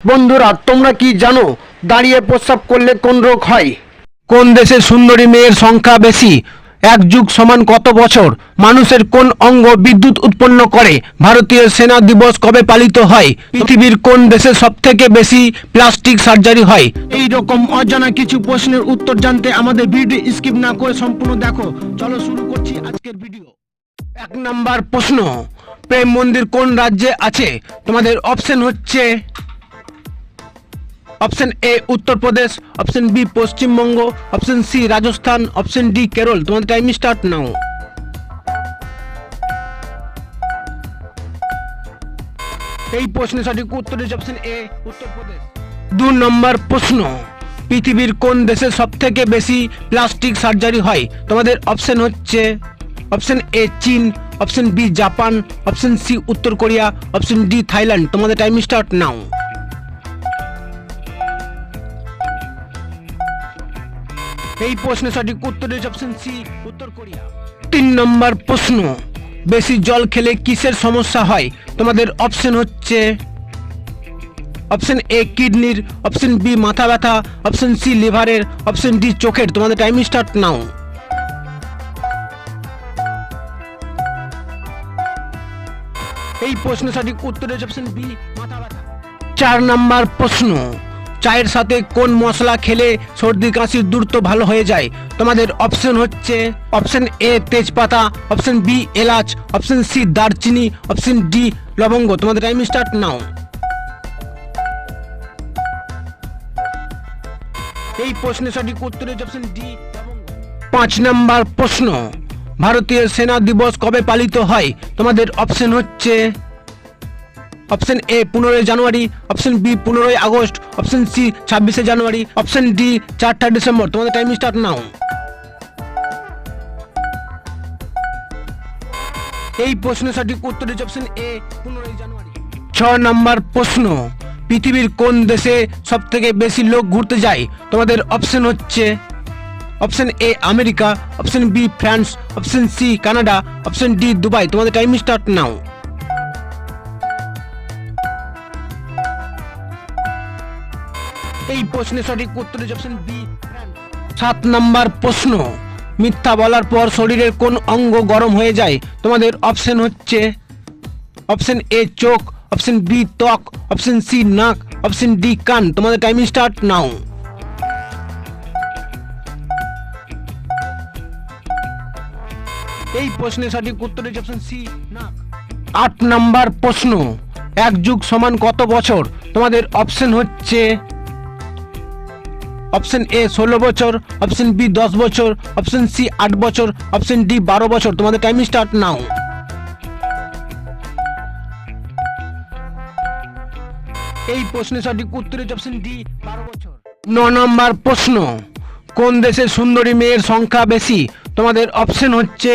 বন্ধুরা, তোমরা কি জানো দাঁড়িয়ে প্রস্রাব করলে কোন রোগ হয়? কোন দেশে সুন্দরী মেয়ের সংখ্যা বেশি? এক যুগ সমান কত বছর? মানুষের কোন অঙ্গ বিদ্যুৎ উৎপন্ন করে? ভারতীয় সেনা দিবস কবে পালিত হয়? পৃথিবীর কোন দেশে সবথেকে বেশি প্লাস্টিক সার্জারি হয়? এই রকম অজানা কিছু প্রশ্নের উত্তর জানতে আমাদের ভিডিও স্কিপ না করে সম্পূর্ণ দেখো। চলো শুরু করছি আজকের ভিডিও। 1 নাম্বার প্রশ্ন, প্রেম মন্দির কোন রাজ্যে আছে? তোমাদের অপশন হচ্ছে অপশন এ Uttar Pradesh, option B Paschimbanga, option C Rajasthan, option D Kerala. তোমাদের টাইম স্টার্ট নাও। এই প্রশ্নের সঠিক উত্তর হচ্ছে অপশন এ উত্তরপ্রদেশ। 2 নম্বর প্রশ্ন, পৃথিবীর কোন দেশে সবথেকে বেশি প্লাস্টিক সার্জারি হয়? তোমাদের অপশন হচ্ছে অপশন এ চীন, option B Japan, option C উত্তর কোরিয়া, অপশন ডি থাইল্যান্ড। তোমাদের টাইম স্টার্ট নাও। এই প্রশ্নের সঠিক উত্তর হচ্ছে অপশন সি উত্তর কোরিয়া। 3 নম্বর প্রশ্ন, বেশি জল খেলে কিসের সমস্যা হয়? তোমাদের অপশন হচ্ছে অপশন এ কিডনির, অপশন বি মাথা ব্যথা, অপশন সি লিভারের, অপশন ডি চোখের। তোমাদের টাইম স্টার্ট নাও। এই প্রশ্নের সঠিক উত্তর হচ্ছে অপশন বি মাথা ব্যথা। 4 নম্বর প্রশ্ন, চায়ের সাথে কোন মশলা খেলে সর্দি কাশি দ্রুত ভালো হয়ে যায়? তোমাদের অপশন হচ্ছে অপশন এ তেজপাতা, অপশন বি এলাচ, অপশন সি দারচিনি, অপশন ডি লবঙ্গ। তোমাদের টাইম স্টার্ট নাও। এই প্রশ্নের সঠিক উত্তর হচ্ছে অপশন ডি লবঙ্গ। 5 নম্বর প্রশ্ন, ভারতীয় সেনা দিবস কবে পালিত হয়? তোমাদের অপশন হচ্ছে option A 15 January, option B 15 August, option C 26 January, option D 4 December. তোমাদের টাইম স্টার্ট নাও। এই প্রশ্নের সঠিক উত্তর হচ্ছে অপশন এ 15 জানুয়ারি। 6 নম্বর প্রশ্ন, পৃথিবীর কোন দেশে সবথেকে বেশি লোক ঘুরতে যায়? তোমাদের অপশন হচ্ছে option A America, option B France, option C Canada, option D Dubai. তোমাদের টাইম স্টার্ট নাও। এই প্রশ্নের সঠিক উত্তর হচ্ছে অপশন বি ফ্রান্স। 7 নম্বর প্রশ্ন, মিথ্যা বলার পর শরীরের কোন অঙ্গ গরম হয়ে যায়? তোমাদের অপশন হচ্ছে অপশন এ চোখ, অপশন বি ত্বক, অপশন সি নাক, অপশন ডি কান। তোমাদের টাইম স্টার্ট নাও। এই প্রশ্নের সঠিক উত্তর হচ্ছে অপশন সি নাক। 8 নম্বর প্রশ্ন, এক যুগ সমান কত বছর? তোমাদের অপশন হচ্ছে অপশন এ 16 বছর, অপশন বি 10 বছর, অপশন সি 8 বছর, অপশন ডি 12 বছর। তোমাদের টাইম স্টার্ট নাও। এই প্রশ্নের সঠিক উত্তর হচ্ছে অপশন ডি 12 বছর। 9 নম্বর প্রশ্ন, কোন দেশে সুন্দরী মেয়ের সংখ্যা বেশি? তোমাদের অপশন হচ্ছে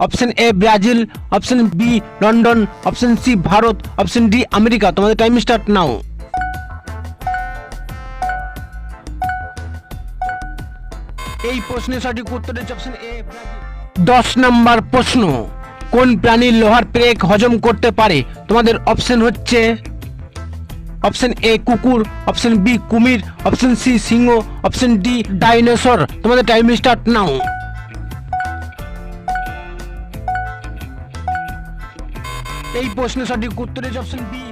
option A Brazil, option B London, option C Bharat, option D America. তোমাদের টাইম স্টার্ট নাও। এই প্রশ্নের সঠিক উত্তর হচ্ছে অপশন এ ব্রাজিল। 10 নম্বর প্রশ্ন, কোন প্রাণী লোহার পেরেক হজম করতে পারে? তোমাদের অপশন হচ্ছে অপশন এ কুকুর, অপশন বি কুমির, অপশন সি সিংহ, অপশন ডি ডাইনোসর। তোমাদের টাইম স্টার্ট নাও। এই প্রশ্নের সঠিক উত্তর হচ্ছে অপশন বি।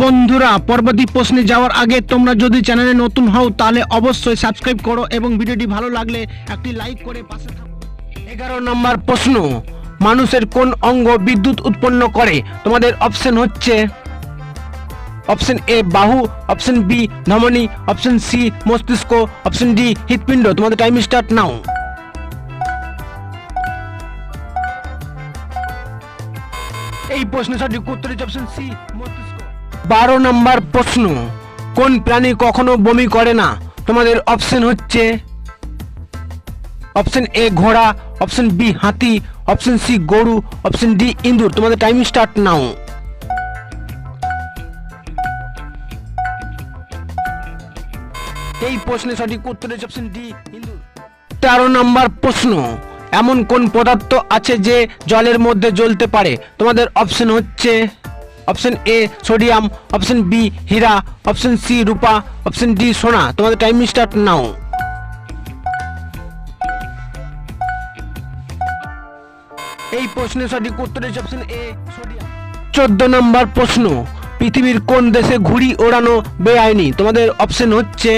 বন্ধুরা, পরবর্তী প্রশ্নে যাওয়ার আগে তোমরা যদি চ্যানেলে নতুন হও তাহলে অবশ্যই সাবস্ক্রাইব করো এবং ভিডিওটি ভালো লাগলে একটি লাইক করে পাশে থাকো। 11 নম্বর প্রশ্ন, মানুষের কোন অঙ্গ বিদ্যুৎ উৎপন্ন করে? তোমাদের অপশন হচ্ছে অপশন এ বাহু, অপশন বি ধমনী, অপশন সি মস্তিষ্ক, অপশন ডি হৃৎপিণ্ড। তোমাদের টাইম স্টার্ট নাও। এই প্রশ্নের সঠিক উত্তর হচ্ছে অপশন সি মস্তিষ্ক। 12 নম্বর প্রশ্ন, কোন প্রাণী কখনো বমি করে না? তোমাদের অপশন হচ্ছে অপশন এ ঘোড়া, অপশন বি হাতি, অপশন সি গরু, অপশন ডি ইঁদুর। তোমাদের টাইম স্টার্ট নাও। এই প্রশ্নের সঠিক উত্তর হচ্ছে অপশন ডি ইঁদুর। 13 নম্বর প্রশ্ন, এমন কোন পদার্থ আছে যে জলের মধ্যে জ্বলতে পারে? তোমাদের অপশন হচ্ছে option A sodium, option B হীরা, অপশন সি রূপা, অপশন ডি সোনা। তোমাদের টাইম স্টার্ট নাও। এই প্রশ্নের সঠিক উত্তর হচ্ছে অপশন এ সোডিয়াম। 14 নম্বর প্রশ্ন, পৃথিবীর কোন দেশে ঘুড়ি ওড়ানো বেআইনি? তোমাদের অপশন হচ্ছে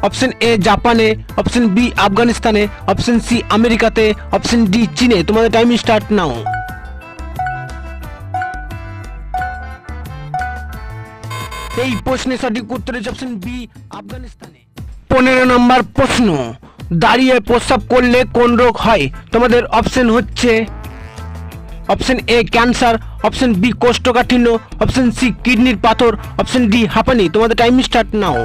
অপশন এ জাপানে, অপশন বি আফগানিস্তানে, অপশন সি আমেরিকাতে, অপশন ডি চীনে। তোমাদের টাইম স্টার্ট নাও। এই প্রশ্নের সঠিক উত্তর হচ্ছে অপশন বি আফগানিস্তানে। 15 নম্বর প্রশ্ন, দাঁড়িয়ে প্রস্রাব করলে কোন রোগ হয়? তোমাদের অপশন হচ্ছে option A cancer, option B কোষ্ঠকাঠিন্য, অপশন সি কিডনির পাথর, অপশন ডি হাঁপানি। তোমাদের টাইম স্টার্ট নাও।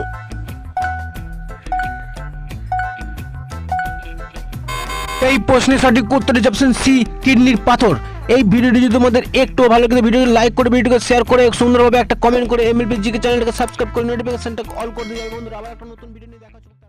এই প্রশ্নের সঠিক উত্তর হচ্ছে অপশন সি কিডনির পাথর। এই ভিডিওটি যদি তোমাদের একটু ভালো লাগে ভিডিওটি লাইক করে, ভিডিওকে শেয়ার করে, সুন্দরভাবে একটা কমেন্ট করে, এমএলপি জিকে চ্যানেলটাকে সাবস্ক্রাইব করে নোটিফিকেশনটা অল করে দিও বন্ধুরা। আবার একটা নতুন ভিডিও নিয়ে দেখা হচ্ছে।